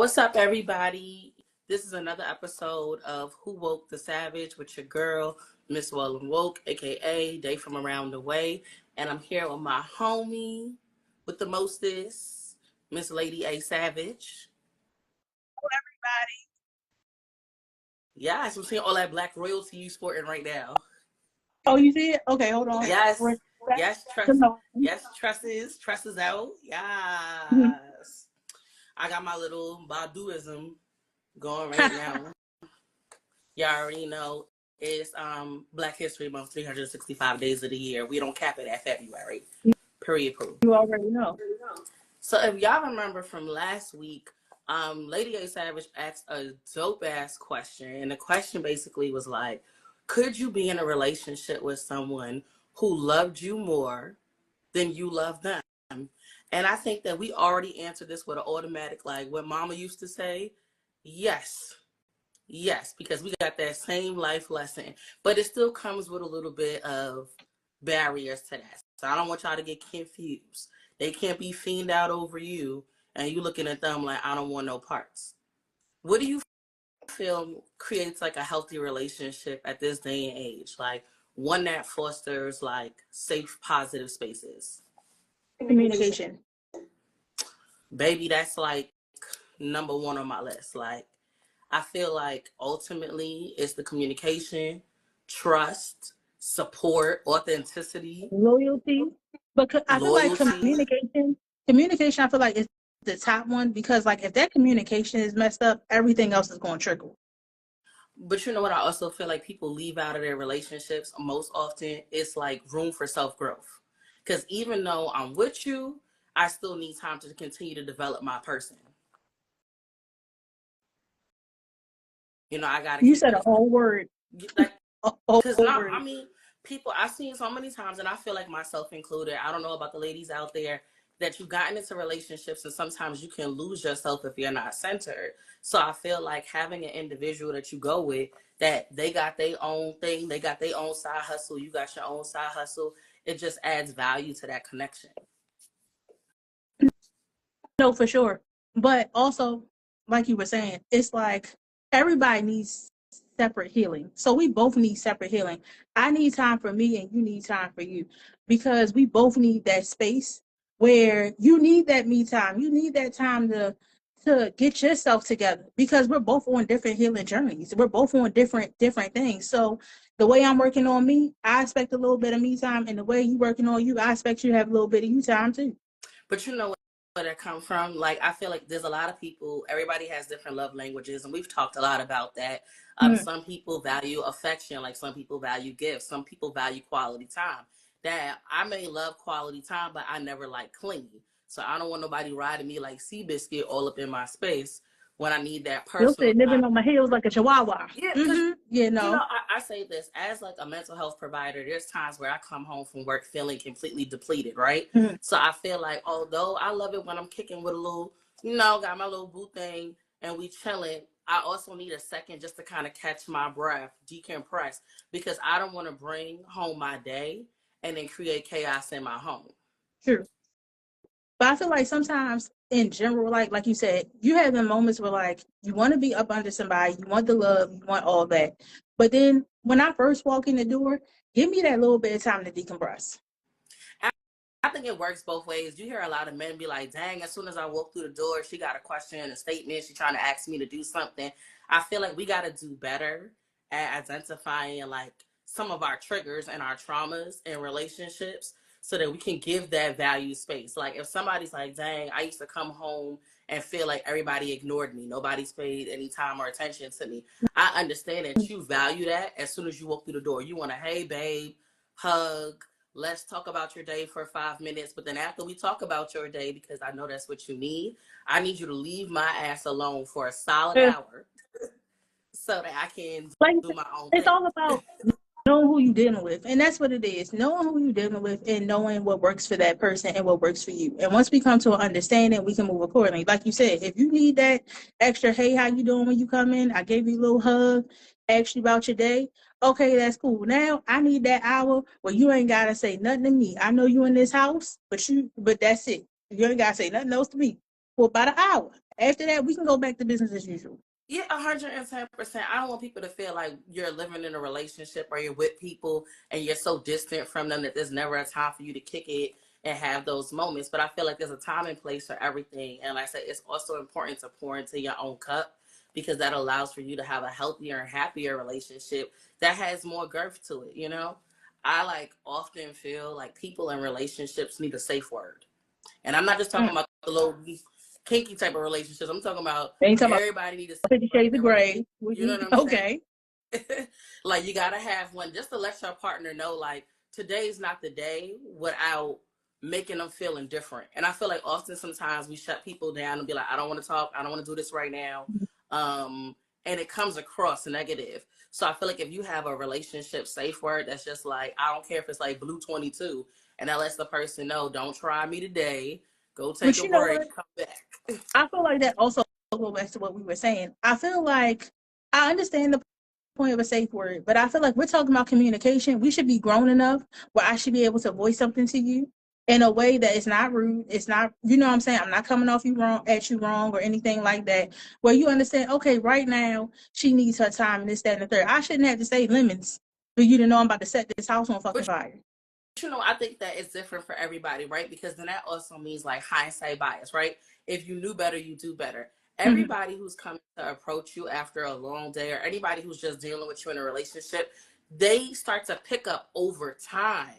What's up, everybody? This is another episode of Who Woke the Savage with your girl, Miss Well and Woke, aka Day from Around the Way. And I'm here with my homie with the mostest, Miss Lady A Savage. Hello, everybody. Yes, I'm seeing all that black royalty you sporting right now. Oh, you see it? Okay, hold on. Yes, tresses out. Yes. I got my little Baduism going right now. Y'all already know it's Black History Month, 365 days of the year. We don't cap it at February. Period. You already know. So if y'all remember from last week, Lady A Savage asked a dope ass question, and the question basically was like, could you be in a relationship with someone who loved you more than you love them? And I think that we already answered this with an automatic, like what Mama used to say, yes. Yes, because we got that same life lesson, but it still comes with a little bit of barriers to that. So I don't want y'all to get confused. They can't be fiend out over you and you looking at them like, I don't want no parts. What do you feel creates like a healthy relationship at this day and age? Like one that fosters like safe, positive spaces? Communication. Baby, that's like number one on my list. Like, I feel like ultimately it's the communication, trust, support, authenticity, Loyalty. But I feel like loyalty. communication, I feel like is the top one because like if that communication is messed up, everything else is going to trickle. But you know what? I also feel like people leave out of their relationships most often. It's like room for self-growth. Because even though I'm with you, I still need time to continue to develop my person. You know, I got to You keep said it. a whole word. Like, A whole because word. I mean, people I've seen so many times, and I feel like myself included. I don't know about the ladies out there that you've gotten into relationships, and sometimes you can lose yourself if you're not centered. So I feel like having an individual that you go with, that they got their own thing, they got their own side hustle, you got your own side hustle. It just adds value to that connection. No, for sure. But also, like you were saying, it's like everybody needs separate healing. So we both need separate healing. I need time for me and you need time for you because we both need that space where you need that me time. You need that time to get yourself together because we're both on different healing journeys. We're both on different things. So the way I'm working on me, I expect a little bit of me time, and the way you working on you, I expect you to have a little bit of you time too. But you know where that come from? Like, I feel like there's a lot of people, everybody has different love languages, and we've talked a lot about that. Some people value affection, like some people value gifts, some people value quality time. That I may love quality time, but I never like clingy. So I don't want nobody riding me like Seabiscuit all up in my space when I need that You'll personal say living time. on my heels like a chihuahua. Yeah, because Mm-hmm. You you know, know. I say this as like a mental health provider. There's times where I come home from work feeling completely depleted, right? Mm-hmm. So I feel like although I love it when I'm kicking with a little, you know, got my little boo thing and we chilling, I also need a second just to kind of catch my breath, decompress, because I don't want to bring home my day and then create chaos in my home. True. But I feel like sometimes in general, like you said, you have the moments where like you want to be up under somebody, you want the love, you want all that. But then when I first walk in the door, give me that little bit of time to decompress. I think it works both ways. You hear a lot of men be like, dang, as soon as I walk through the door, she got a question, a statement, she's trying to ask me to do something. I feel like we got to do better at identifying like some of our triggers and our traumas in relationships so that we can give that value space. Like if somebody's like, dang, I used to come home and feel like everybody ignored me. Nobody's paid any time or attention to me. I understand that you value that as soon as you walk through the door. You want to, hey, babe, hug, let's talk about your day for 5 minutes. But then after we talk about your day, because I know that's what you need, I need you to leave my ass alone for a solid hour so that I can Like do my own it's thing. all about knowing who you're dealing with. And that's what it is. Knowing who you're dealing with and knowing what works for that person and what works for you. And once we come to an understanding, we can move accordingly. Like you said, if you need that extra, hey, how you doing when you come in? I gave you a little hug, asked you about your day. Okay, that's cool. Now I need that hour where you ain't gotta say nothing to me. I know you in this house, but that's it. You ain't gotta say nothing else to me for about an hour. After that, we can go back to business as usual. Yeah, 110%. I don't want people to feel like you're living in a relationship or you're with people and you're so distant from them that there's never a time for you to kick it and have those moments. But I feel like there's a time and place for everything. And like I said, it's also important to pour into your own cup because that allows for you to have a healthier and happier relationship that has more girth to it, you know? I like often feel like people in relationships need a safe word. And I'm not just talking Mm. about the little kinky type of relationships. I'm talking about Ain't talking everybody need a about 50 separate Shades of relationship. Grey. You know what I'm Okay. saying? Like you gotta have one just to let your partner know, like today's not the day, without making them feel indifferent. And I feel like often sometimes we shut people down and be like, I don't want to talk, I don't want to do this right now. Um, and it comes across negative. So I feel like if you have a relationship safe word that's just like, I don't care if it's like blue 22, and that lets the person know, don't try me today. Go take But a you know break, what? come back. I feel like that also goes back to what we were saying. I feel like I understand the point of a safe word, but I feel like we're talking about communication. We should be grown enough where I should be able to voice something to you in a way that it's not rude. It's not, you know what I'm saying? I'm not coming off you wrong at you wrong or anything like that. Where you understand, okay, right now she needs her time and this, that, and the third. I shouldn't have to say lemons for you to know I'm about to set this house on fucking But fire. you know, I think that it's different for everybody, right? Because then that also means like hindsight bias, right? If you knew better, you do better. Mm-hmm. Everybody who's coming to approach you after a long day, or anybody who's just dealing with you in a relationship, they start to pick up over time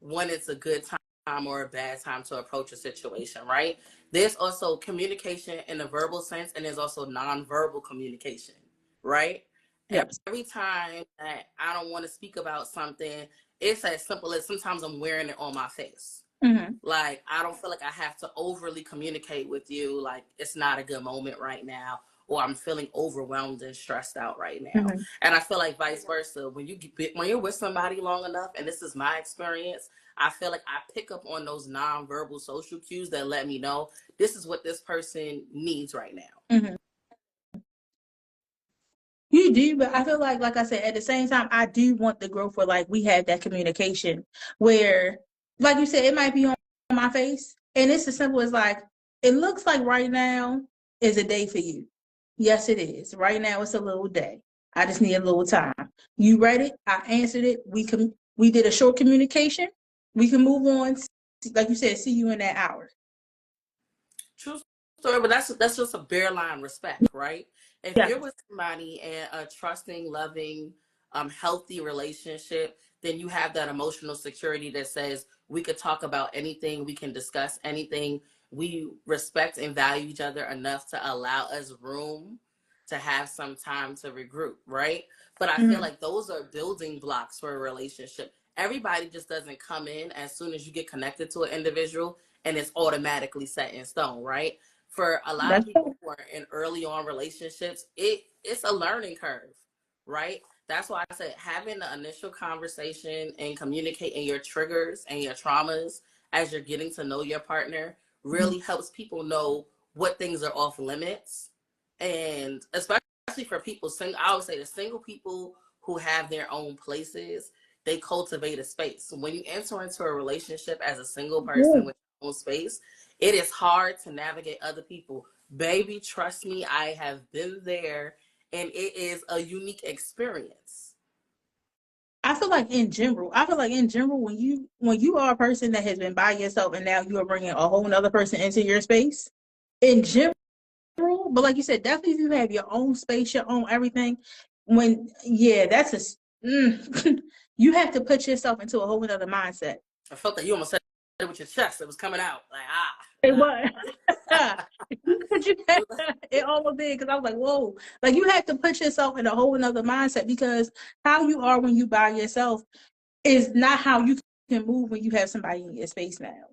when it's a good time or a bad time to approach a situation, right? There's also communication in the verbal sense, and there's also nonverbal communication, right? Yes. Every time that I don't want to speak about something, it's as simple as sometimes I'm wearing it on my face. Mm-hmm. Like, I don't feel like I have to overly communicate with you. Like, it's not a good moment right now, or I'm feeling overwhelmed and stressed out right now. Mm-hmm. And I feel like vice versa. When you're with somebody long enough, and this is my experience, I feel like I pick up on those nonverbal social cues that let me know this is what this person needs right now. Mm-hmm. You do, but I feel like I said, at the same time, I do want the growth where like we have that communication where, like you said, it might be on my face, and it's as simple as like, it looks like right now is a day for you. Yes, it is. Right now, it's a little day. I just need a little time. You read it. I answered it. We did a short communication. We can move on. Like you said, see you in that hour. True story, but that's just a bare line respect, right? If Yeah. you're with somebody in a trusting, loving, healthy relationship, then you have that emotional security that says we could talk about anything, we can discuss anything. We respect and value each other enough to allow us room to have some time to regroup, right? But I feel Mm-hmm. like those are building blocks for a relationship. Everybody just doesn't come in as soon as you get connected to an individual and it's automatically set in stone, right? For a lot of That's people who are in early on relationships, it's a learning curve, right? That's why I said having the initial conversation and communicating your triggers and your traumas as you're getting to know your partner really helps people know what things are off limits. And especially for people, I would say the single people who have their own places, they cultivate a space. When you enter into a relationship as a single person good. with your own space, it is hard to navigate other people. Baby, trust me, I have been there, and it is a unique experience. I feel like in general, when you are a person that has been by yourself and now you are bringing a whole other person into your space, in general, but like you said, definitely if you have your own space, your own everything, when yeah, you have to put yourself into a whole other mindset. I felt that you almost said it with your chest. It was coming out like It ah. was. It almost did because I was like, whoa. Like you have to put yourself in a whole other mindset because how you are when you by yourself is not how you can move when you have somebody in your space now.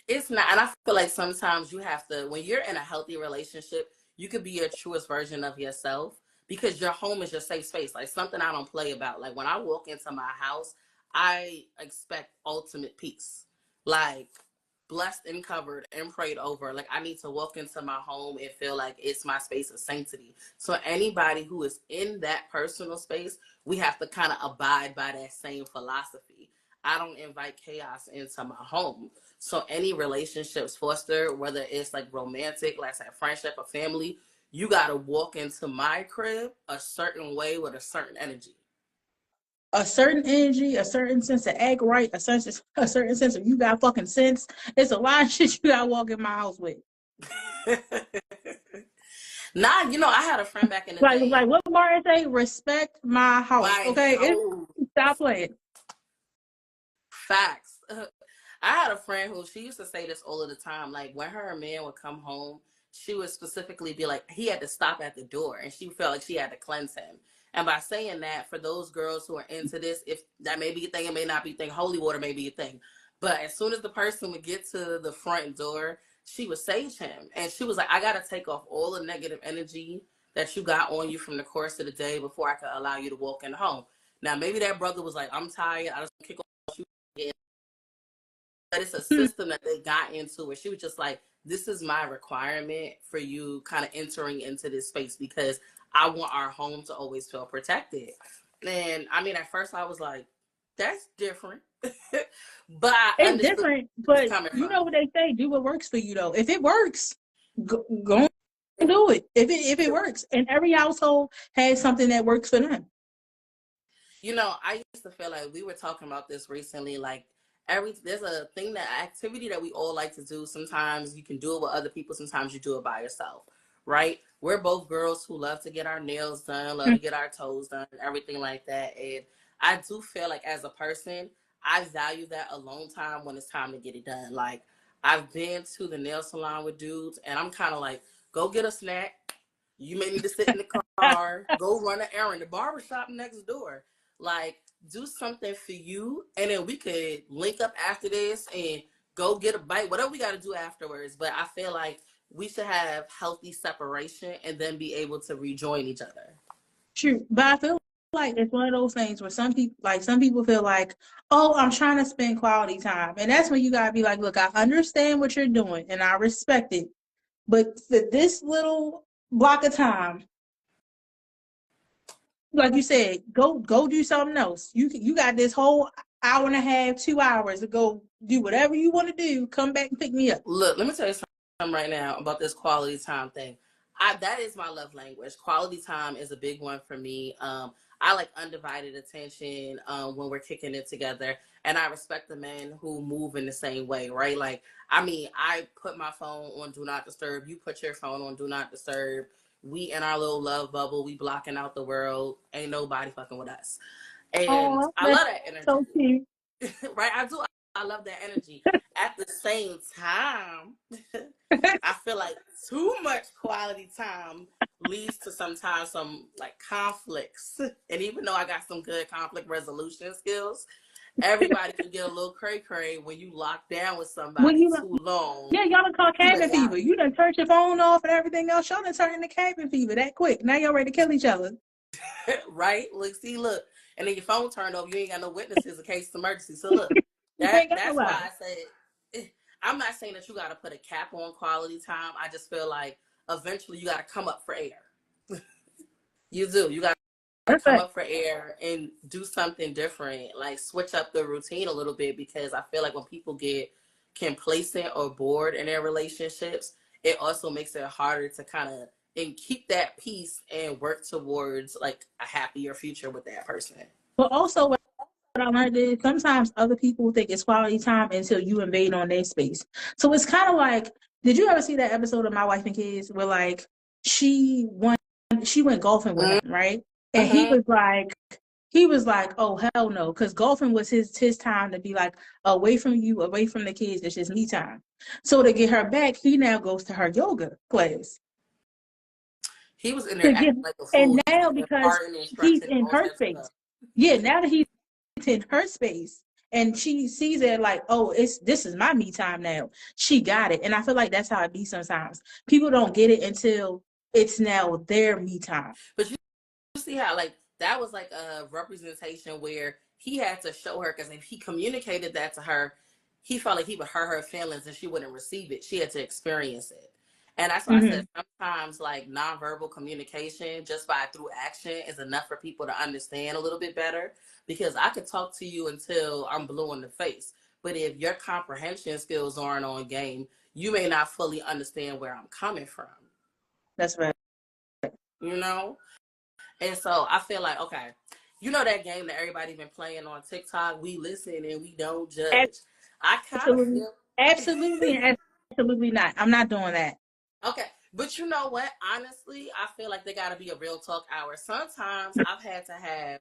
It's not, and I feel like sometimes you have to, when you're in a healthy relationship, you could be your truest version of yourself because your home is your safe space. Like something I don't play about. Like when I walk into my house, I expect ultimate peace. Like blessed and covered and prayed over. Like I need to walk into my home and feel like it's my space of sanctity. So anybody who is in that personal space, we have to kind of abide by that same philosophy. I don't invite chaos into my home. So any relationships fostered, whether it's like romantic, like I said, friendship or family, you gotta walk into my crib a certain way with a certain energy. A certain energy, a certain sense of act right, a certain sense of you got fucking sense. It's a lot of shit you gotta walk in my house with. Nah, I had a friend back in the Like day. what Martin say? Respect my house, My okay? whole Stop playing. facts. I had a friend who she used to say this all of the time. Like when her man would come home, she would specifically be like, he had to stop at the door, and she felt like she had to cleanse him. And by saying that, for those girls who are into this, if that may be a thing, it may not be a thing. Holy water may be a thing. But as soon as the person would get to the front door, she would sage him, and she was like, I gotta take off all the negative energy that you got on you from the course of the day before I could allow you to walk in the home. Now maybe that brother was like, I'm tired. I just kick off you. But it's a system that they got into where she was just like, this is my requirement for you kind of entering into this space because I want our home to always feel protected. And I mean, at first I was like, that's different. But I It's understood where different, she was but coming you know from. what they say, do what works for you though. If it works, go and do it. If it works. And every household has something that works for them. I used to feel like we were talking about this recently. Like there's a thing that activity that we all like to do. Sometimes you can do it with other people. Sometimes you do it by yourself, right? We're both girls who love to get our nails done, love to get our toes done, and everything like that. And I do feel like as a person, I value that alone time when it's time to get it done. Like I've been to the nail salon with dudes, and I'm kind of like, go get a snack. You may need to sit in the car, go run an errand. The barbershop next door. Like, do something for you, and then we could link up after this and go get a bite, whatever we got to do afterwards. But I feel like we should have healthy separation and then be able to rejoin each other. True. But I feel like it's one of those things where some people feel like, oh, I'm trying to spend quality time. And that's when you gotta be like, look, I understand what you're doing and I respect it. But for this little block of time, like you said, go do something else. You got this whole hour and a half, 2 hours to go do whatever you want to do. Come back and pick me up. Look, let me tell you something right now about this quality time thing. That is my love language. Quality time is a big one for me. I like undivided attention when we're kicking it together, and I respect the men who move in the same way, right? Like, I mean, I put my phone on do not disturb. You put your phone on do not disturb. We in our little love bubble. We blocking out the world. Ain't nobody fucking with us, and Oh, I that's love that energy. so cute. Right? I do. I love that energy. At the same time, I feel like too much quality time leads to sometimes some like conflicts. And even though I got some good conflict resolution skills, everybody can get a little cray cray when you lock down with When somebody you too long. Yeah, y'all done caught Too many cabin fever. You done turned your phone off and everything else. Y'all done turned into cabin fever that quick. Now y'all ready to kill each other. hours. Right? Look. And then your phone turned off. You ain't got no witnesses in case of emergency. So look, You ain't got that's why nobody. I said I'm not saying that you got to put a cap on quality time. I just feel like eventually you got to come up for air. You do. You got to That's come it. up for air and do something different, like switch up the routine a little bit because I feel like when people get complacent or bored in their relationships, it also makes it harder to kind of and keep that peace and work towards like a happier future with that person. But also, what I learned is sometimes other people think it's quality time until you invade on their space. So it's kind of like, did you ever see that episode of My Wife and Kids where like she went golfing with him, right? And Mm-hmm. he was like, oh hell no, because golfing was his time to be like away from you, away from the kids. It's just me time. So to get her back, he now goes to her yoga class He was in there to acting get, like a fool. and He was now because imparting he's instruction, in all her types of stuff. space, yeah, now that he's in her space and she sees it like, oh, this is my me time now. She got it, and I feel like that's how it be sometimes. People don't get it until it's now their me time. But you see how like that was like a representation where he had to show her because if he communicated that to her, he felt like he would hurt her feelings and she wouldn't receive it. She had to experience it. And that's why I said Mm-hmm. sometimes like nonverbal communication just by through action is enough for people to understand a little bit better. Because I could talk to you until I'm blue in the face. But if your comprehension skills aren't on game, you may not fully understand where I'm coming from. That's right. You know? And so I feel like, okay, you know that game that everybody been playing on TikTok, we listen and we don't judge. I kind of Absolutely, feel absolutely, and absolutely not. I'm not doing that. okay, but you know what? Honestly, I feel like they got to be a real talk hour. Sometimes I've had to have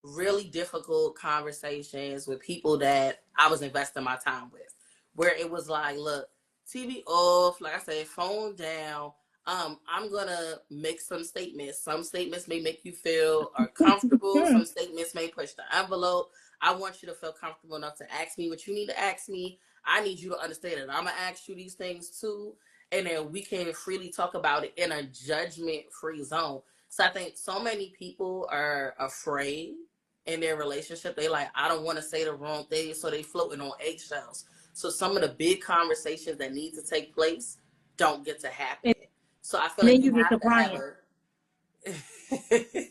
really difficult conversations with people that I was investing my time with, where it was like, look, TV off, like I said, phone down. I'm gonna make some statements. Some statements may make you feel uncomfortable. Some statements may push the envelope. I want you to feel comfortable enough to ask me what you need to ask me. I need you to understand that I'm gonna ask you these things too, and then we can freely talk about it in a judgment-free zone. So I think so many people are afraid in their relationship. They like, I don't want to say the wrong thing, so they floating on eggshells. So some of the big conversations that need to take place don't get to happen. And So I feel like then you you get have to have compliant. a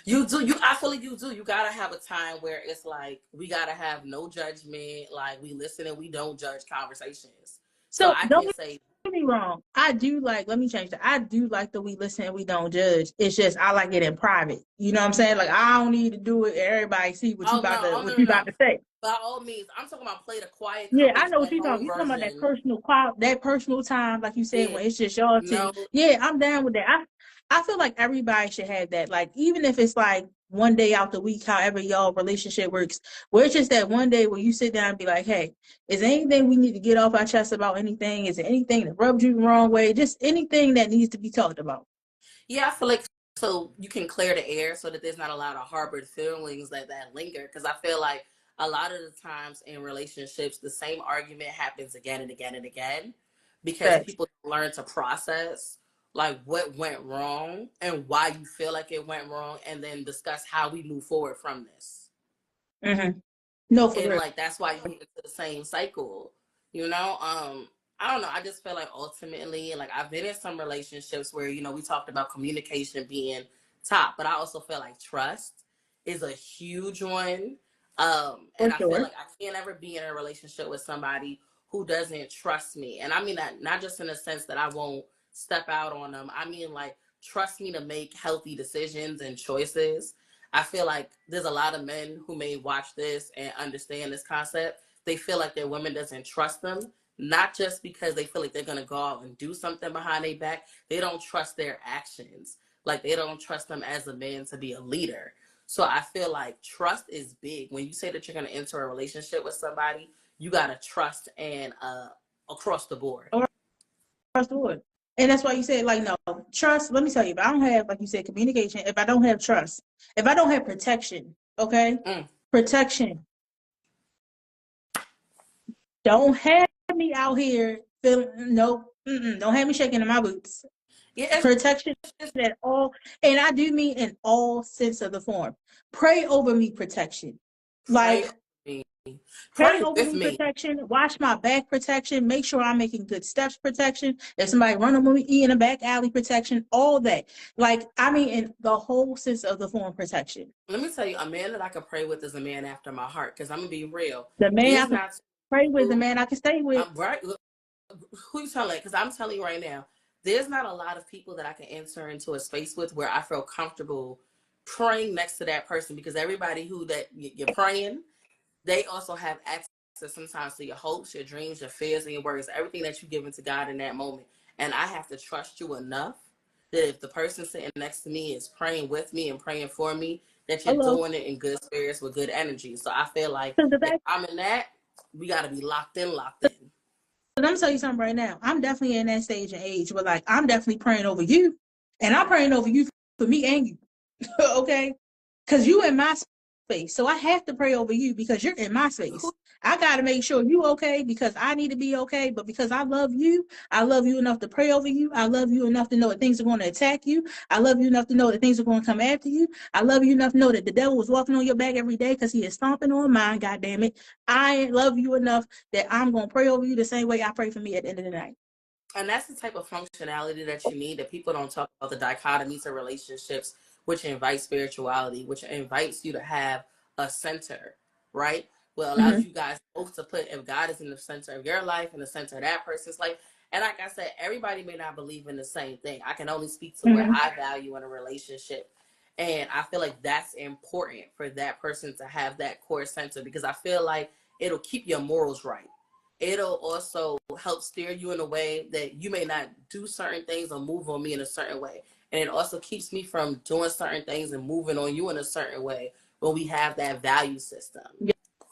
you do you I feel like you do. You gotta have a time where it's like we gotta have no judgment, like we listen and we don't judge conversations. So So I don't can say, get me wrong. I do like. Let me change that. I do like that we listen and we don't judge. It's just I like it in private. You know what I'm saying? Like I don't need to do it. Everybody see what you oh about no, to oh no, what no, you no. about to say. By all means, I'm talking about play the quiet Yeah, I conversation know what at you're talking. home You're talking about that version. personal that personal time, like you said, Yeah, when it's just y'all two. no. Yeah, I'm down with that. I feel like everybody should have that. Like even if it's like one day out the week, however y'all relationship works, where it's just that one day where you sit down and be like, hey, is there anything we need to get off our chest about anything? Is there anything that rubbed you the wrong way? Just anything that needs to be talked about. Yeah, I feel like so you can clear the air so that there's not a lot of harbored feelings that linger. Because I feel like a lot of the times in relationships, the same argument happens again and again and again because Facts. people learn to process like what went wrong and why you feel like it went wrong, and then discuss how we move forward from this. Mm-hmm. No, for And real. like that's why you get into the same cycle, you know. I don't know, I just feel like ultimately, like I've been in some relationships where, you know, we talked about communication being top, but I also feel like trust is a huge one. For And I feel sure. like I can't ever be in a relationship with somebody who doesn't trust me. And I mean that not just in the sense that I won't step out on them, I mean like trust me to make healthy decisions and choices. I feel like there's a lot of men who may watch this and understand this concept. They feel like their woman doesn't trust them, not just because they feel like they're going to go out and do something behind their back. They don't trust their actions. Like they don't trust them as a man to be a leader. So I feel like trust is big. When you say that you're going to enter a relationship with somebody, you got to trust and across the board. Trust the Lord. And that's why you said, like, no, trust. Let me tell you, if I don't have, like you said, communication, if I don't have trust, if I don't have protection, okay? Mm. Protection. Don't have me out here feeling, no, don't have me shaking in my boots. Yeah, Protection it's at all. And I do mean in all sense of the form. Pray over me protection. pray Like, over me. pray Pray over with me me. protection, watch my back protection, make sure I'm making good steps protection. If somebody running with me in a back alley protection, all that. Like, I mean, in the whole sense of the form protection. Let me tell you, a man that I could pray with is a man after my heart. Because I'm gonna be real. The man I There's can not pray with, the two. man I can stay with. Right? Who you telling? Because I'm telling you right now, there's not a lot of people that I can enter into a space with where I feel comfortable praying next to that person. Because everybody who that you're praying, they also have access sometimes to your hopes, your dreams, your fears, and your worries, everything that you give into God in that moment. And I have to trust you enough that if the person sitting next to me is praying with me and praying for me, that you're Hello. doing it in good spirits with good energy. So I feel like Because the if fact, I'm in that, we got to be locked in, locked in. I'm gonna tell you something right now. I'm definitely in that stage and age where, like, I'm definitely praying over you, and I'm praying over you for me and you. Okay? Because you in my space. So I have to pray over you because you're in my space. I got to make sure you okay because I need to be okay. But because I love you enough to pray over you. I love you enough to know that things are going to attack you. I love you enough to know that things are going to come after you. I love you enough to know that the devil was walking on your back every day because he is stomping on mine. God damn it. I love you enough that I'm going to pray over you the same way I pray for me at the end of the night. And that's the type of functionality that you need, that people don't talk about, the dichotomies of relationships, which invite spirituality, which invites you to have a center, right? What Mm-hmm. allows you guys both to put, if God is in the center of your life and the center of that person's life. And like I said, everybody may not believe in the same thing. I can only speak to where Mm-hmm. I value in a relationship. And I feel like that's important for that person to have that core center, because I feel like it'll keep your morals right. It'll also help steer you in a way that you may not do certain things or move on me in a certain way. And it also keeps me from doing certain things and moving on you in a certain way when we have that value system.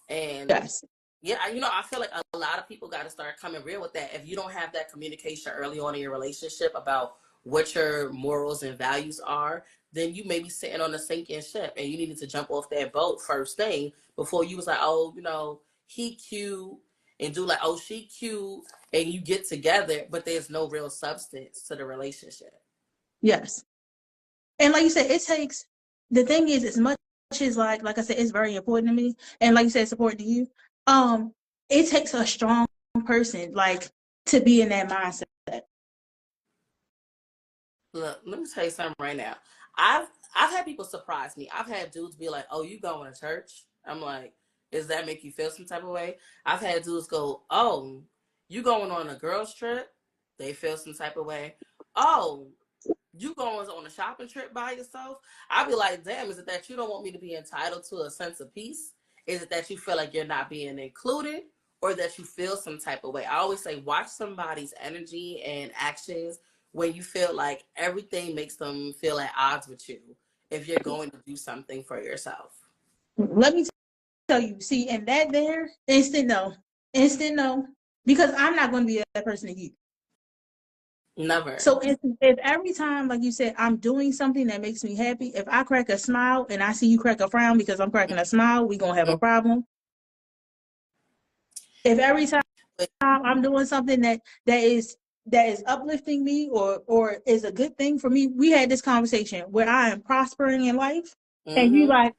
And Yes. yeah, I feel like a lot of people got to start coming real with that. If you don't have that communication early on in your relationship about what your morals and values are, then you may be sitting on a sinking ship, and you needed to jump off that boat first thing before you was like, oh, he cute, and do like, oh, she cute, and you get together, but there's no real substance to the relationship. Yes. And like you said, it takes, the thing is, as much as like I said, it's very important to me. And like you said, support to you. It takes a strong person, like, to be in that mindset. Look, let me tell you something right now. I've had people surprise me. I've had dudes be like, "Oh, you going to church?" I'm like, "Does that make you feel some type of way?" I've had dudes go, "Oh, you going on a girls trip?" They feel some type of way. "Oh, you going on a shopping trip by yourself?" I'd be like, "Damn, is it that you don't want me to be entitled to a sense of peace? Is it that you feel like you're not being included, or that you feel some type of way?" I always say, watch somebody's energy and actions when you feel like everything makes them feel at odds with you, if you're going to do something for yourself. Let me tell you, see, and that there, instant no, because I'm not going to be that person to you. Never. So if every time, like you said, I'm doing something that makes me happy, if I crack a smile and I see you crack a frown because I'm cracking a smile, we gonna have a problem. If every time I'm doing something that is uplifting me, or is a good thing for me, we had this conversation where I am prospering in life, and you Mm-hmm. like,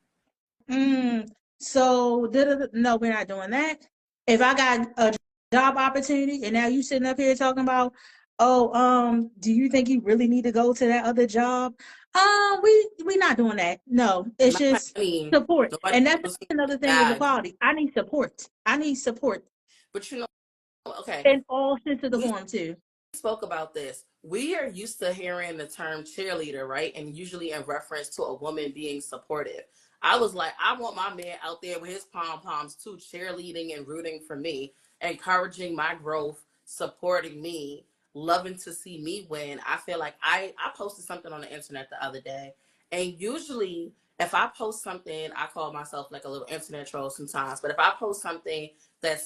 so no, we're not doing that. If I got a job opportunity and now you sitting up here talking about, oh, do you think you really need to go to that other job? We not doing that. No, it's Not by just any. support. Nobody And that's was another thing with bad. equality. I need support. I need support But okay, in all sense of the we form too. spoke about this. We are used to hearing the term cheerleader, right? And usually in reference to a woman being supportive. I was like, I want my man out there with his pom poms too, cheerleading and rooting for me, encouraging my growth, supporting me, loving to see me win. I feel like I posted something on the internet the other day, and usually if I post something, I call myself like a little internet troll sometimes. But if I post something that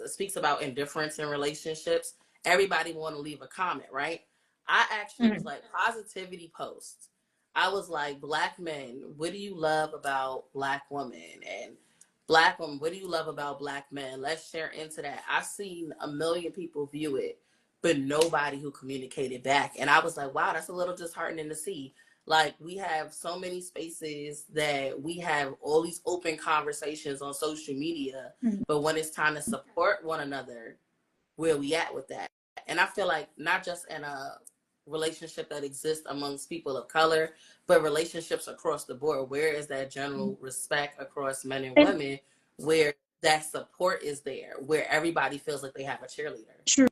speaks about indifference in relationships, everybody want to leave a comment, right? I actually was Mhm. like, positivity posts. I was like, Black men, what do you love about Black women? And Black women, what do you love about Black men? Let's share into that. I've seen a million people view it, but nobody who communicated back. And I was like, wow, that's a little disheartening to see. Like, we have so many spaces that we have all these open conversations on social media, Mhm. but when it's time to support one another, where we at with that? And I feel like not just in a relationship that exists amongst people of color, but relationships across the board. Where is that general respect across men and And women, where that support is there, where everybody feels like they have a cheerleader? true.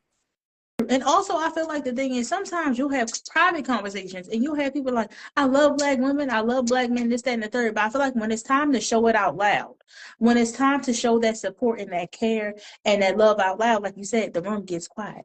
And also, I feel like the thing is, sometimes you'll have private conversations and you'll have people like, I love Black women, I love Black men, this, that, and the third. But I feel like when it's time to show it out loud, when it's time to show that support and that care and that love out loud, like you said, the room gets quiet.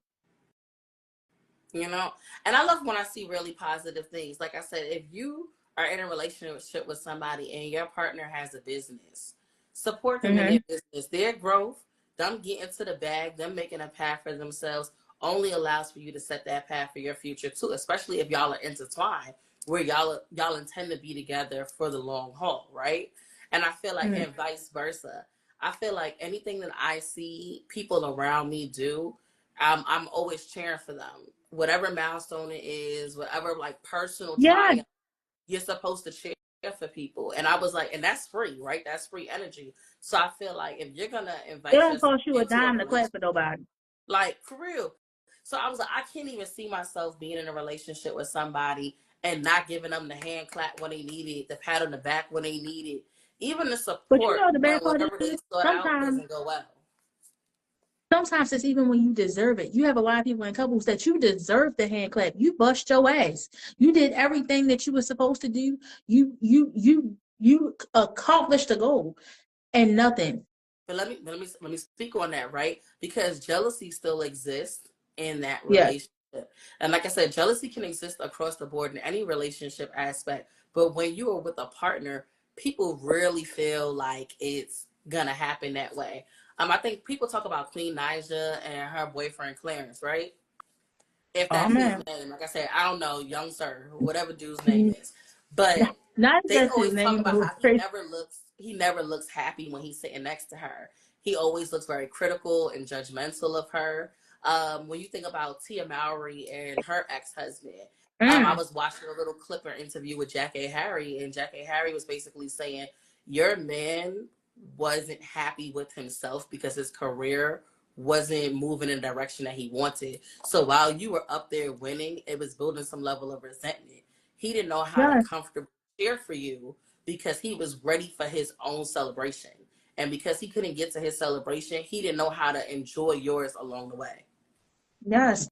you know and I love when I see really positive things. Like I said, if you are in a relationship with somebody and your partner has a business, support them in Mm-hmm. their business. Their growth, them getting to the bag, them making a path for themselves, only allows for you to set that path for your future too, especially if y'all are intertwined, where y'all intend to be together for the long haul, right? And I feel like, Mm-hmm. and vice versa, I feel like anything that I see people around me do, I'm always cheering for them. Whatever milestone it is, whatever like personal Yeah, triumph, you're supposed to cheer for people. And I was like, and that's free, right? That's free energy. So I feel like if you're gonna it invite don't yourself cost you a into a dime to relationship, clap for nobody. like for real. So I was like, I can't even see myself being in a relationship with somebody and not giving them the hand clap when they need it, the pat on the back when they need it, even the But you support know the when bad part whatever they is sort out sometimes doesn't go well. sometimes it's even when you deserve it. You have a lot of people in couples that you deserve the hand clap. You bust your ass. You did everything that you were supposed to do. You accomplished the goal and nothing. But let me speak on that, right? Because jealousy still exists in that Yes. relationship. And like I said, jealousy can exist across the board in any relationship aspect. But when you are with a partner, people really feel like it's gonna happen that way. I think people talk about Queen Naija and her boyfriend Clarence, right? If Oh that's his man. name. Like I said, I don't know, young sir, whatever dude's name is. But Not they that's his always talk name. about how Crazy. he never looks happy when he's sitting next to her. He always looks very critical and judgmental of her. When you think about Tia Mowry and her ex-husband, I Mm, was watching a little clip or interview with Jack A. Harry, and Jack A. Harry was basically saying, your man wasn't happy with himself because his career wasn't moving in the direction that he wanted. So while you were up there winning, it was building some level of resentment. He didn't know how to yes, comfortably cheer for you because he was ready for his own celebration. And because he couldn't get to his celebration, he didn't know how to enjoy yours along the way. yes.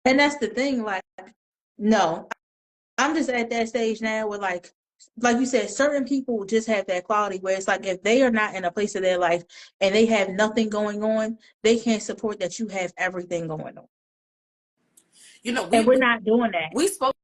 And that's the thing. Like, no, I'm just at that stage now where like you said, certain people just have that quality where it's like if they are not in a place of their life and they have nothing going on, they can't support that you have everything going on. You know, And we're not doing that. we spoke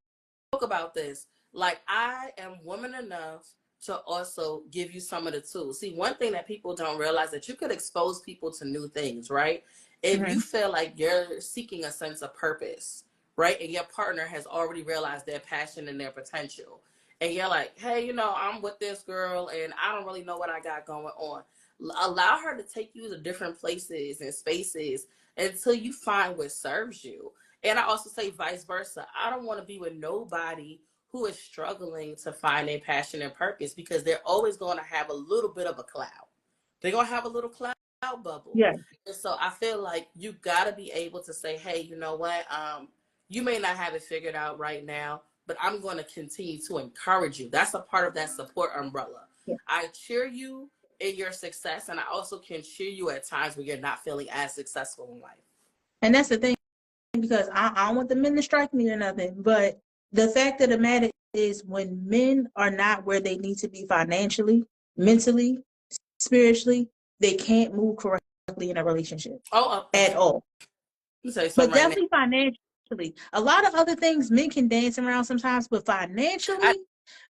about this. Like, I am woman enough to also give you some of the tools. See, one thing that people don't realize that you could expose people to new things, right? If you Mm-hmm. feel like you're seeking a sense of purpose, right, and your partner has already realized their passion and their potential, and you're like, hey, I'm with this girl and I don't really know what I got going on. Allow her to take you to different places and spaces until you find what serves you. And I also say vice versa. I don't want to be with nobody who is struggling to find a passion and purpose because they're always going to have a little bit of a cloud. They're going to have a little cloud bubble. Yeah. And so I feel like you got to be able to say, hey, you know what? You may not have it figured out right now, but I'm going to continue to encourage you. That's a part of that support umbrella. Yeah. I cheer you in your success, and I also can cheer you at times where you're not feeling as successful in life. And that's the thing because I don't want the men to strike me or nothing. But the fact of the matter is when men are not where they need to be financially, mentally, spiritually, they can't move correctly in a relationship Oh, at all. let me tell you But something right now. definitely financially. A lot of other things men can dance around sometimes, but I, financially, I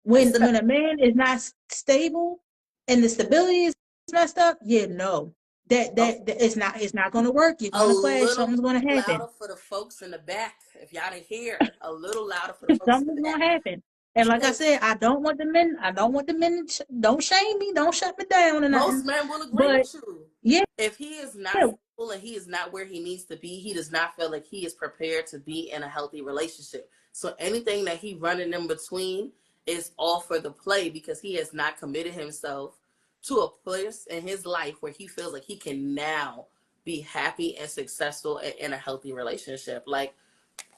when said when a man is not stable and the stability is messed up, yeah, no. That it's not gonna work. You're a gonna clash, little something's gonna louder happen. for the folks in the back. If y'all didn't hear, a little louder for the folks in the Something's back. gonna happen. And like I Because said, I don't want the men don't shame me, don't shut me down or most nothing. men will agree But with you. yeah, If he is not yeah, stable and he is not where he needs to be, he does not feel like he is prepared to be in a healthy relationship. So anything that he running in between is all for the play because he has not committed himself to a place in his life where he feels like he can now be happy and successful in a healthy relationship. Like,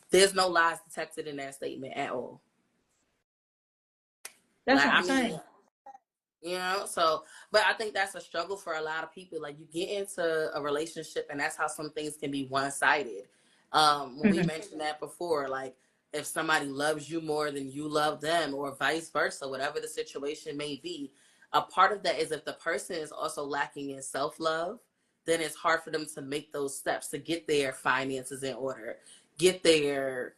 there's no lies detected in that statement at all. that's Like, what I'm I mean, saying. so, but I think that's a struggle for a lot of people. Like, you get into a relationship and that's how some things can be one-sided. When we Mhm. mentioned that before, like, if somebody loves you more than you love them or vice versa, whatever the situation may be, a part of that is if the person is also lacking in self-love, then it's hard for them to make those steps to get their finances in order, get their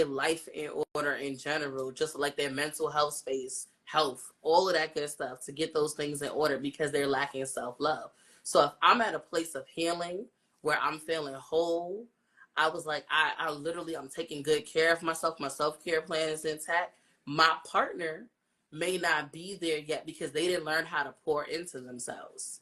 life in order in general, just like their mental health space, health, all of that good stuff to get those things in order because they're lacking self love. So if I'm at a place of healing where I'm feeling whole, I was like, I literally, I'm taking good care of myself. My self care plan is intact. My partner may not be there yet because they didn't learn how to pour into themselves.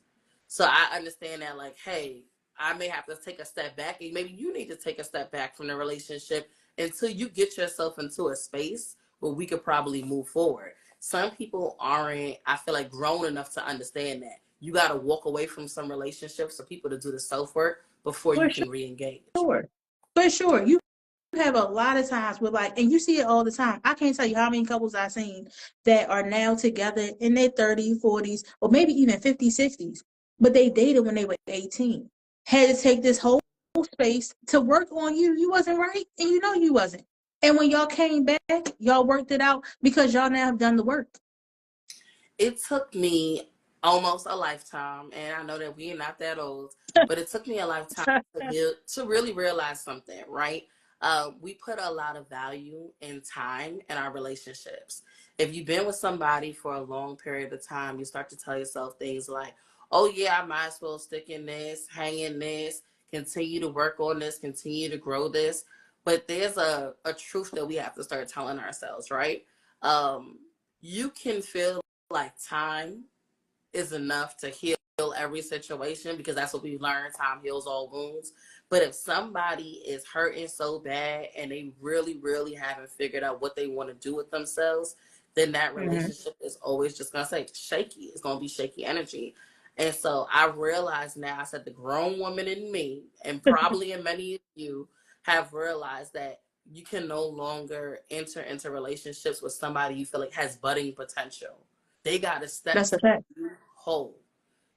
So I understand that, like, hey, I may have to take a step back, and maybe you need to take a step back from the relationship until you get yourself into a space where we could probably move forward. Some people aren't, I feel like, grown enough to understand that. You got to walk away from some relationships for people to do the self work before For you can re engage. sure. For sure. You have a lot of times with like, and you see it all the time. I can't tell you how many couples I've seen that are now together in their 30s, 40s, or maybe even 50s, 60s, but they dated when they were 18. Had to take this whole space to work on you. You wasn't right, and you know you wasn't. And when y'all came back, y'all worked it out because y'all now have done the work. It took me almost a lifetime, and I know that we're not that old, but it took me a lifetime to really realize something, right? We put a lot of value in time in our relationships. If you've been with somebody for a long period of time, you start to tell yourself things like, oh, yeah, I might as well stick in this, hang in this, continue to work on this, continue to grow this. But there's a truth that we have to start telling ourselves, right? Um, you can feel like time is enough to heal every situation because that's what we learned. Time heals all wounds. But if somebody is hurting so bad and they really, really haven't figured out what they want to do with themselves, then that Mm-hmm. relationship is always just going to say shaky. It's going to be shaky energy. And so I realize now, I said the grown woman in me, and probably in many of you, have realized that you can no longer enter into relationships with somebody you feel like has budding potential. They got to step That's a fact. whole.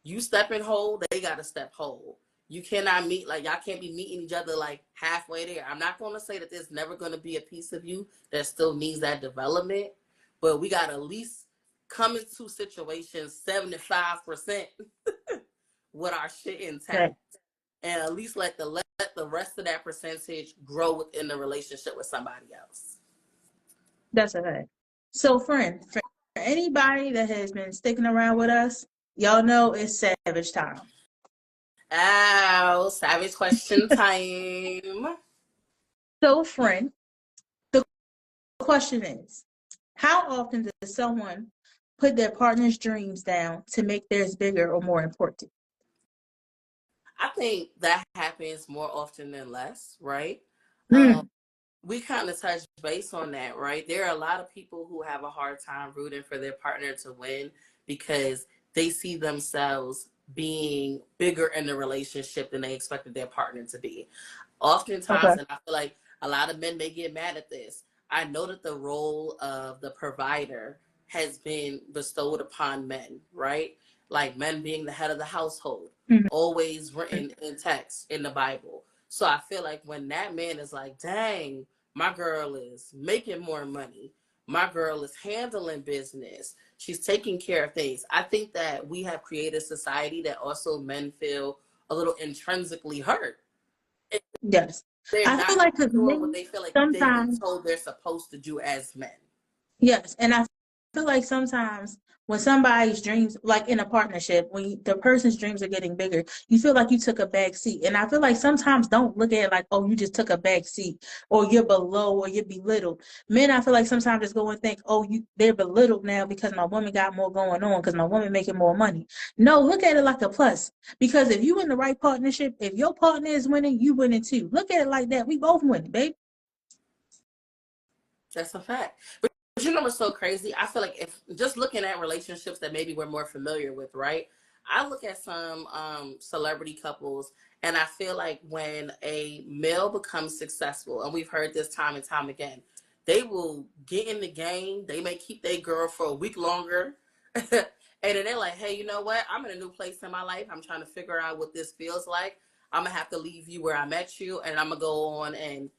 You step in whole, they got to step whole. You cannot meet, like, y'all can't be meeting each other like halfway there. I'm not going to say that there's never going to be a piece of you that still needs that development, but we got to at least come into situations 75% with our shit intact, Right. and at least let the rest of that percentage grow within the relationship with somebody else. That's a fact. So, friend, for anybody that has been sticking around with us, y'all know it's savage time. Ow, savage question time. So, friend, the question is, how often does someone put their partner's dreams down to make theirs bigger or more important? I think that happens more often than less, right? Um, Mm, we kind of touched base on that, right? There are a lot of people who have a hard time rooting for their partner to win because they see themselves being bigger in the relationship than they expected their partner to be. Oftentimes, okay. and I feel like a lot of men may get mad at this, I know that the role of the provider has been bestowed upon men, right? Like men being the head of the household, Mhm. always written in text in the Bible. So I feel like when that man is like, dang, my girl is making more money, my girl is handling business, she's taking care of things. I think that we have created a society that also men feel a little intrinsically hurt. Yes. They're I feel not like, because doing what men they feel like they've been sometimes, told they're supposed to do as men. yes, and I feel like sometimes when somebody's dreams, like in a partnership, when the person's dreams are getting bigger, you feel like you took a back seat. And I feel like sometimes don't look at it like, oh, you just took a back seat, or you're below, or you're belittled. Men, I feel like sometimes just go and think, oh, they're belittled now because my woman got more going on, because my woman making more money. No, look at it like a plus. Because if you in the right partnership, if your partner is winning, you winning too. Look at it like that. We both winning, babe. That's a fact. But you know what's so crazy? I feel like if just looking at relationships that maybe we're more familiar with, right? I look at some celebrity couples, and I feel like when a male becomes successful, and we've heard this time and time again, they will get in the game. They may keep their girl for a week longer. And then they're like, hey, you know what? I'm in a new place in my life. I'm trying to figure out what this feels like. I'm going to have to leave you where I met you, and I'm going to go on and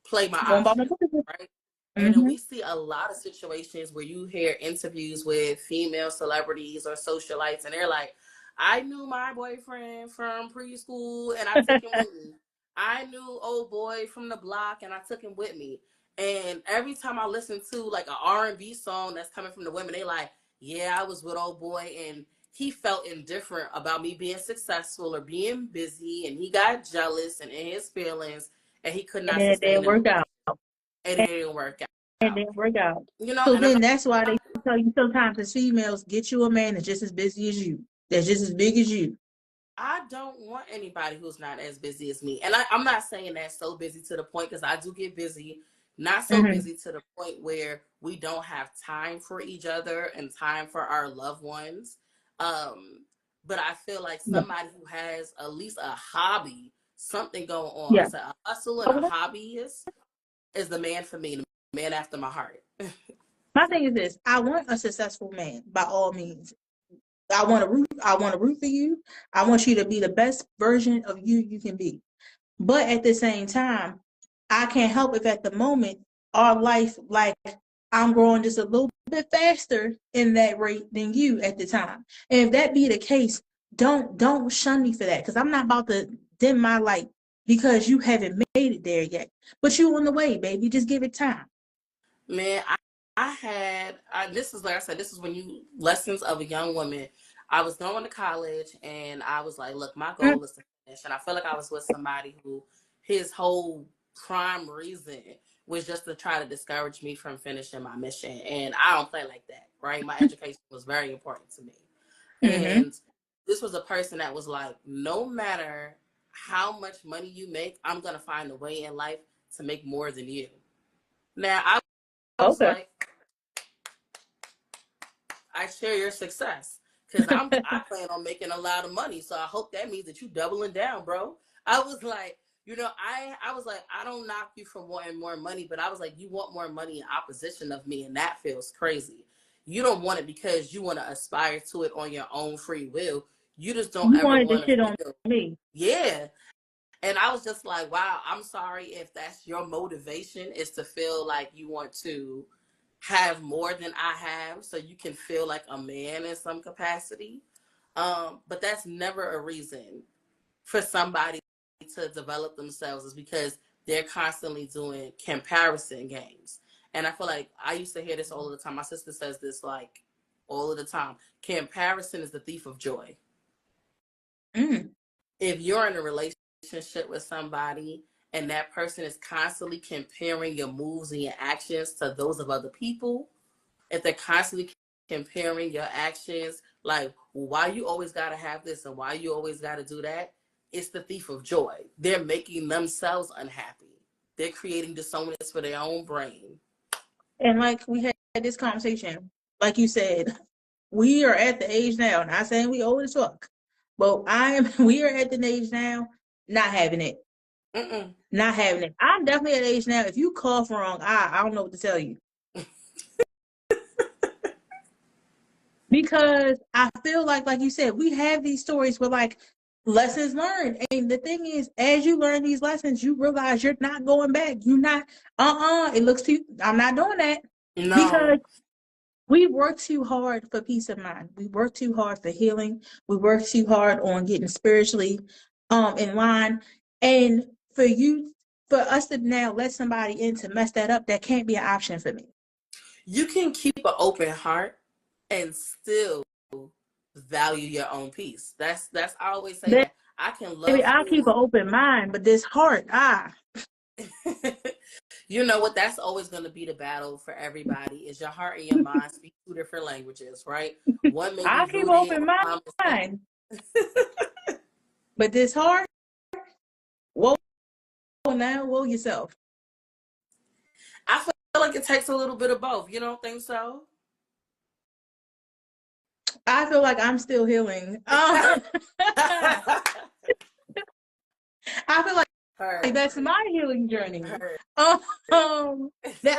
play my Going by my options, business. right? And then Mm-hmm. we see a lot of situations where you hear interviews with female celebrities or socialites, and they're like, I knew my boyfriend from preschool and I took him with me. I knew old boy from the block and I took him with me. And every time I listen to like an R&B song that's coming from the women, they like, yeah, I was with old boy and he felt indifferent about me being successful or being busy, and he got jealous and in his feelings, and he could And not then it sustain didn't the work out. and it didn't work And out. didn't work out. You know, So and I'm then not, that's why they tell you sometimes as females, get you a man that's just as busy as you, that's just as big as you. I don't want anybody who's not as busy as me. And I'm not saying that so busy to the point, because I do get busy, not so Mm-hmm. busy to the point where we don't have time for each other and time for our loved ones. Um, but I feel like Yeah. somebody who has at least a hobby something going on. I Yeah. said a hustle and a hobbyist is the man for me, the man after my heart. My thing is this: I want a successful man by all means. I want to root. I want to root for you. I want you to be the best version of you can be. But at the same time, I can't help if at the moment our life, like I'm growing just a little bit faster in that rate than you at the time. And if that be the case, don't shun me for that, because I'm not about to dim my light because you haven't made it there yet. But you on the way, baby. Just give it time. Man, this is like I said, this is when you lessons of a young woman. I was going to college and I was like, look, my Mm. goal is to finish. And I felt like I was with somebody who his whole prime reason was just to try to discourage me from finishing my mission. And I don't play like that, right? My education was very important to me. Mm-hmm. And this was a person that was like, no matter how much money you make, I'm going to find a way in life to make more than you. Now, I was Okay. like, I share your success because I plan on making a lot of money. So I hope that means that you doubling down, bro. I was like, I was like, I don't knock you for wanting more money, but I was like, you want more money in opposition of me, and that feels crazy. You don't want it because you want to aspire to it on your own free will. You just don't You ever wanted to want to shit on feel, me. yeah. And I was just like, wow, I'm sorry if that's your motivation is to feel like you want to have more than I have so you can feel like a man in some capacity. But that's never a reason for somebody to develop themselves, is because they're constantly doing comparison games. And I feel like I used to hear this all of the time. My sister says this like all of the time. Comparison is the thief of joy. Mm. If you're in a relationship with somebody and that person is constantly comparing your moves and your actions to those of other people, if they're constantly comparing your actions, like why you always got to have this and why you always got to do that, it's the thief of joy. They're making themselves unhappy. They're creating dissonance for their own brain. And like we had this conversation, like you said, we are at the age now, not saying we old as fuck, but we are at the age now, not having it. Mm-mm. Not having it. I'm definitely at the age now. If you cough wrong, I don't know what to tell you. Because I feel like you said, we have these stories where like lessons learned. And the thing is, as you learn these lessons, you realize you're not going back. You're not, it looks too, I'm not doing that. No. Because we work too hard for peace of mind. We work too hard for healing. We work too hard on getting spiritually in line. And for us to now let somebody in to mess that up, that can't be an option for me. You can keep an open heart and still value your own peace. That's I always say that. I can Baby, love I'll keep you. an open mind, but this heart, You know what? That's always going to be the battle for everybody. Is your heart and your mind speak two different languages, right? One may be I'll keep an rooted in open common sense. mind, but this heart, whoa, now, whoa yourself. I feel like it takes a little bit of both. You don't think so? I feel like I'm still healing. I feel like that's my healing journey. That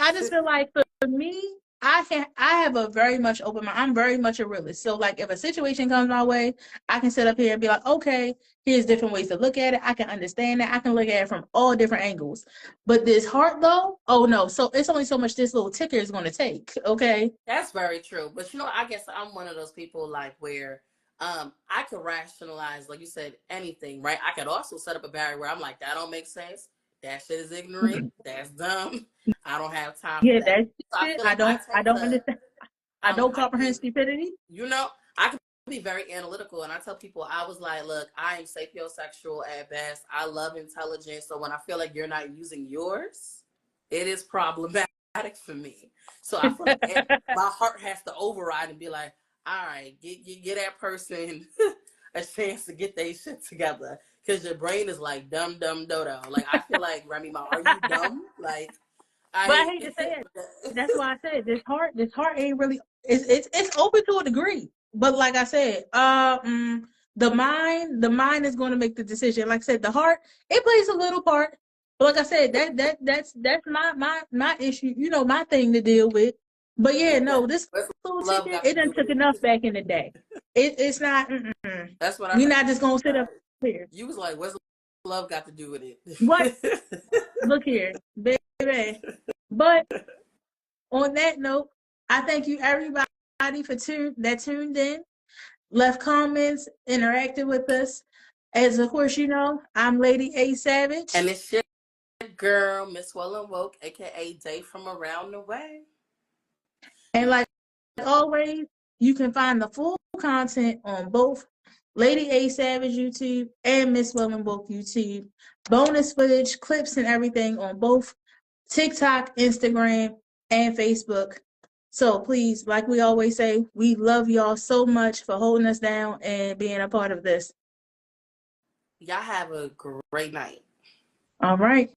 I just feel like for me, I have a very much open mind. I'm very much a realist. So like if a situation comes my way, I can sit up here and be like, okay, here's different ways to look at it. I can understand that. I can look at it from all different angles. But this heart though, oh no. So it's only so much this little ticker is gonna take. Okay. That's very true. But I guess I'm one of those people like where I could rationalize, like you said, anything, right? I could also set up a barrier where I'm like, that don't make sense. That shit is ignorant. That's dumb. I don't have time for Yeah, that. that's So I it. feel like I I tend don't to understand. I don't I comprehend can stupidity. I can be very analytical, and I tell people I was like, look, I am sapiosexual at best. I love intelligence. So when I feel like you're not using yours, it is problematic for me. So I feel like my heart has to override and be like, all right, get that person a chance to get their shit together. Because your brain is like dumb, dumb, dodo. Like, I feel like, Remy Ma, are you dumb? Like, But I I. hate to say it. That's why I said this heart ain't really it's open to a degree. But like I said, The mind is going to make the decision. Like I said, the heart, it plays a little part. But like I said, that's my issue, you know, my thing to deal with. But yeah, no, this What's little love ticket, got it to done do with took enough it? back in the day. It's not. That's what I We're not just gonna sit up heard. here. You was like, what's love got to do with What? it? Look here, baby. But on that note, I thank you everybody for tuned in, left comments, interacted with us. As of course, you know, I'm Lady A And Savage. it's your girl, Miss Well and Woke, aka Day from Around the Way. And like always, you can find the full content on both Lady A Savage YouTube and Miss Well and Woke YouTube. Bonus footage, clips, and everything on both TikTok, Instagram, and Facebook. So please, like we always say, we love y'all so much for holding us down and being a part of this. Y'all have a great night. All right.